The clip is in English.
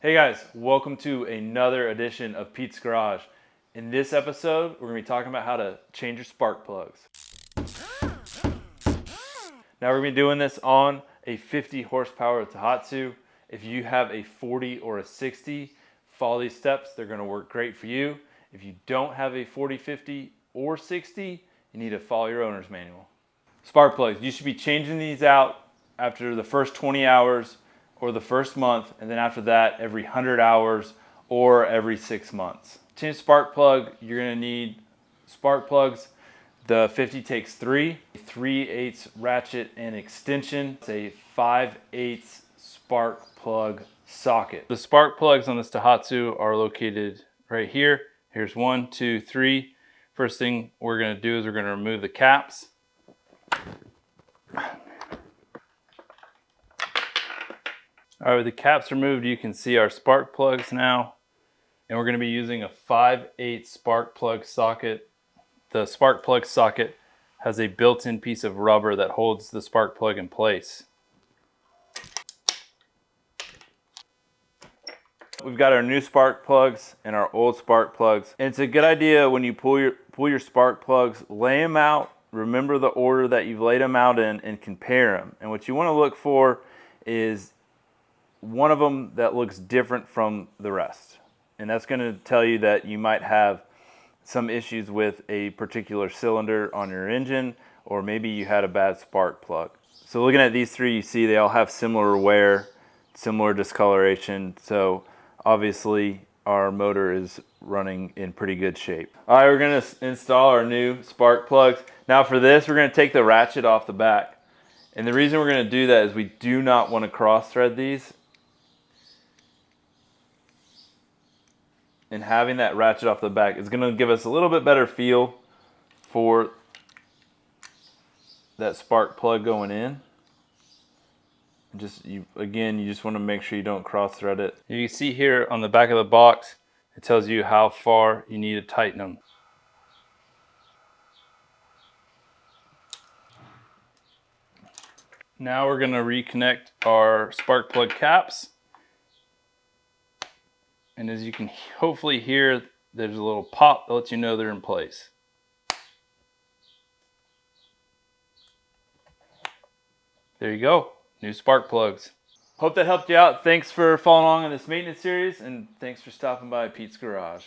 Hey guys, welcome to another edition of Pete's Garage. In this episode, we're going to be talking about how to change your spark plugs. Now we're going to be doing this on a 50 horsepower Tohatsu. If you have a 40 or a 60, follow these steps. They're going to work great for you. If you don't have a 40, 50, or 60, you need to follow your owner's manual. Spark plugs, you should be changing these out after the first 20 hours or the first month, and then after that every 100 hours or every 6 months. Change spark plug, you're going to need spark plugs. The 50 takes 3/8 ratchet and extension. It's a 5/8 spark plug socket. The spark plugs on this Tohatsu are located right here. Here's 1, 2, 3. First thing we're going to do is we're going to remove the caps. All right, with the caps removed, you can see our spark plugs now. And we're going to be using a 5/8 spark plug socket. The spark plug socket has a built-in piece of rubber that holds the spark plug in place. We've got our new spark plugs and our old spark plugs. And it's a good idea when you pull your spark plugs, lay them out, remember the order that you've laid them out in, and compare them. And what you want to look for is one of them that looks different from the rest. And that's going to tell you that you might have some issues with a particular cylinder on your engine, or maybe you had a bad spark plug. So looking at these three, you see they all have similar wear, similar discoloration. So obviously our motor is running in pretty good shape. All right, we're going to install our new spark plugs. Now for this, we're going to take the ratchet off the back. And the reason we're going to do that is we do not want to cross thread these. And having that ratchet off the back is going to give us a little bit better feel for that spark plug going in. Again, you just want to make sure you don't cross thread it. You can see here on the back of the box, it tells you how far you need to tighten them. Now we're going to reconnect our spark plug caps. And as you can hopefully hear, there's a little pop that lets you know they're in place. There you go, new spark plugs. Hope that helped you out. Thanks for following along in this maintenance series, and thanks for stopping by Pete's Garage.